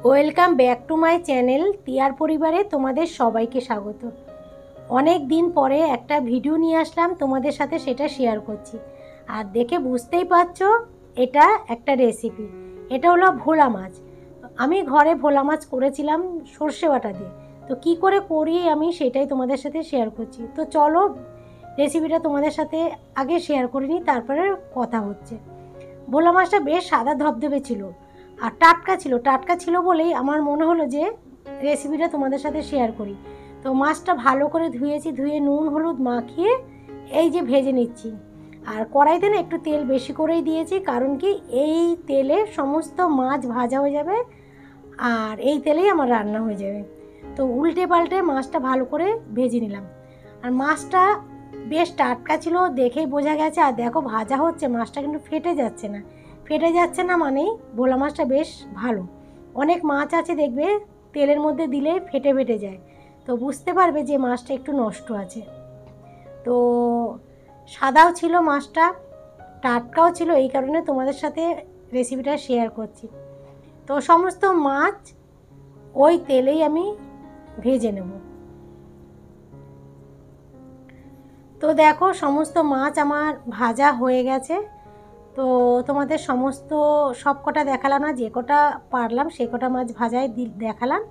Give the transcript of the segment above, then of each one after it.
Welcome back to my channel তিয়ার পরিবারে তোমাদের সবাইকে স্বাগত। অনেক দিন পরে একটা ভিডিও নিয়ে আসলাম তোমাদের সাথে, সেটা শেয়ার করছি। আর দেখে বুঝতেই পারছো এটা একটা রেসিপি। এটা হলো ভোলা মাছ। আমি ঘরে ভোলা মাছ করেছিলাম সর্ষে বাটা দিয়ে। তো কি করে করি আমি সেটাই তোমাদের সাথে শেয়ার করছি। তো চলো রেসিপিটা তোমাদের সাথে আগে শেয়ার করে নিই, তারপরে কথা হচ্ছে। ভোলা মাছটা বেশ সাদা ধবধবে ছিল আর টাটকা ছিল বলেই আমার মনে হলো যে রেসিপিটা তোমাদের সাথে শেয়ার করি। তো মাছটা ভালো করে ধুয়েছি, ধুয়ে নুন হলুদ মাখিয়ে এই যে ভেজে নিচ্ছি। আর কড়াইতে না একটু তেল বেশি করেই দিয়েছি, কারণ কি এই তেলে সমস্ত মাছ ভাজা হয়ে যাবে আর এই তেলেই আমার রান্না হয়ে যাবে। তো উল্টে পাল্টে মাছটা ভালো করে ভেজে নিলাম। আর মাছটা বেশ টাটকা ছিল, দেখেই বোঝা গেছে। আর দেখো ভাজা হচ্ছে, মাছটা কিন্তু ফেটে যাচ্ছে না মানেই ভোলা মাছটা বেশ ভালো। অনেক মাছ আছে দেখবে তেলের মধ্যে দিলে ফেটে যায়, তো বুঝতে পারবে যে মাছটা একটু নষ্ট আছে। তো সাদাও ছিল মাছটা, টাটকাও ছিল, এই কারণে তোমাদের সাথে রেসিপিটা শেয়ার করছি। তো সমস্ত মাছ ওই তেলেই আমি ভেজে নেব। তো দেখো সমস্ত মাছ আমার ভাজা হয়ে গেছে। তো তোমাদের সব কটা দেখালাম না, যে কটা পারলাম সে কটা মাছ ভাজায় দেখালাম।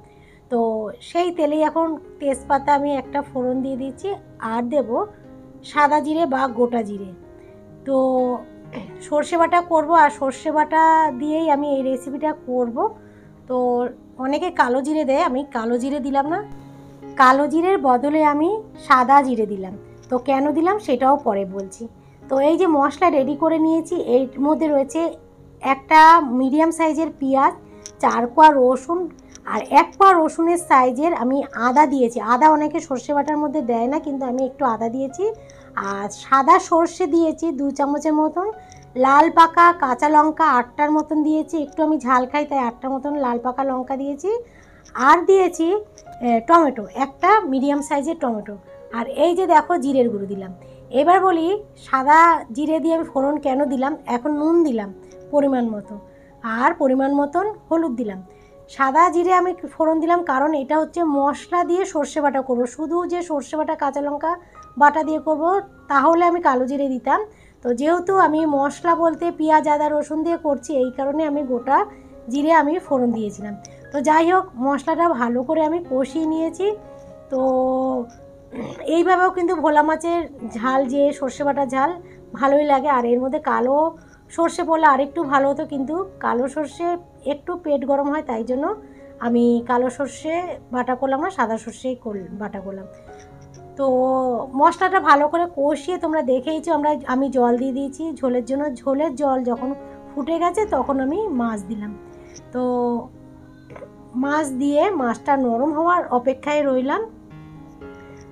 তো সেই তেলেই এখন তেজপাতা আমি একটা ফোড়ন দিয়ে দিচ্ছি, আর দেব সাদা জিরে বা গোটা জিরে। তো সর্ষে বাটা করবো, আর সর্ষে বাটা দিয়েই আমি এই রেসিপিটা করব। তো অনেকে কালো জিরে দেয়, আমি কালো জিরে দিলাম না, কালো জিরের বদলে আমি সাদা জিরে দিলাম। তো কেন দিলাম সেটাও পরে বলছি। তো এই যে মশলা রেডি করে নিয়েছি, এর মধ্যে রয়েছে একটা মিডিয়াম সাইজের পেঁয়াজ, 4 কোয়া রসুন, আর 1 কোয়া রসুনের সাইজের আমি আদা দিয়েছি। আদা অনেকে সর্ষে বাটার মধ্যে দেয় না, কিন্তু আমি একটু আদা দিয়েছি। আর সাদা সর্ষে দিয়েছি 2 চামচের মতন। লাল পাকা কাঁচা লঙ্কা 8টার মতন দিয়েছি, একটু আমি ঝাল খাই তাই 8টার মতন লাল পাকা লঙ্কা দিয়েছি। আর দিয়েছি টমেটো, একটা মিডিয়াম সাইজের টমেটো। আর এই যে দেখো জিরের গুঁড়ো দিলাম। এবার বলি সাদা জিরে দিয়ে আমি ফোড়ন কেন দিলাম। এখন নুন দিলাম পরিমাণ মতো, আর পরিমাণ মতন হলুদ দিলাম। সাদা জিরে আমি ফোড়ন দিলাম কারণ এটা হচ্ছে মশলা দিয়ে সর্ষে বাটা করবো। শুধু যে সর্ষে বাটা কাঁচা লঙ্কা বাটা দিয়ে করব তাহলে আমি কালো জিরে দিতাম। তো যেহেতু আমি মশলা বলতে পেঁয়াজ আদা রসুন দিয়ে করছি, এই কারণে আমি গোটা জিরে আমি ফোড়ন দিয়েছিলাম। তো যাই হোক মশলাটা ভালো করে আমি কষিয়ে নিয়েছি। তো এইভাবেও কিন্তু ভোলা মাছের ঝাল, যে সর্ষে বাটার ঝাল, ভালোই লাগে। আর এর মধ্যে কালো সর্ষে পড়লে আরেকটু ভালো হতো, কিন্তু কালো সর্ষে একটু পেট গরম হয়, তাই জন্য আমি কালো সর্ষে বাটা করলাম না, সাদা সর্ষেই বাটা করলাম। তো মশলাটা ভালো করে কষিয়ে তোমরা দেখেইছো আমি জল দিয়ে দিয়েছি ঝোলের জন্য। ঝোলের জল যখন ফুটে গেছে তখন আমি মাছ দিলাম। তো মাছ দিয়ে মাছটা নরম হওয়ার অপেক্ষায় রইলাম।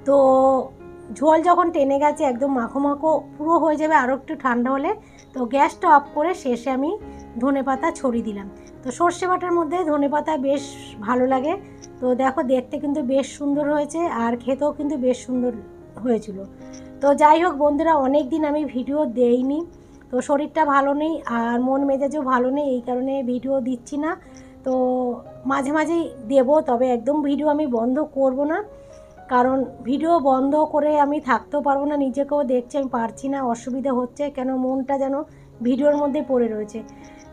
তো ঝোল যখন টেনে গেছে একদম মাখো মাখো পুরো হয়ে যাবে, আরও একটু ঠান্ডা হলে তো গ্যাসটা অফ করে শেষে আমি ধনেপাতা ছড়িয়ে দিলাম। তো সর্ষে বাটার মধ্যে ধনেপাতা বেশ ভালো লাগে। তো দেখো দেখতে কিন্তু বেশ সুন্দর হয়েছে, আর খেতেও কিন্তু বেশ সুন্দর হয়েছিল। তো যাই হোক বন্ধুরা, অনেক দিন আমি ভিডিও দেইনি, তো শরীরটা ভালো নেই আর মন মেজাজও ভালো নেই, এই কারণে ভিডিও দিচ্ছি না। তো মাঝে মাঝেই দেবো, তবে একদম ভিডিও আমি বন্ধ করব না, কারণ ভিডিও বন্ধ করে আমি থাকতেও পারবো না। নিজেকেও দেখছি আমি পারছি না, অসুবিধা হচ্ছে, কেন মনটা যেন ভিডিওর মধ্যে পড়ে রয়েছে।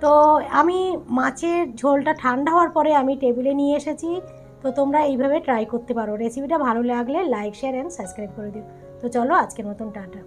তো আমি মাছের ঝোলটা ঠান্ডা হওয়ার পরে আমি টেবিলে নিয়ে এসেছি। তো তোমরা এইভাবে ট্রাই করতে পারো। রেসিপিটা ভালো লাগলে লাইক শেয়ার অ্যান্ড সাবস্ক্রাইব করে দিও। তো চলো আজকের মতন টাটা।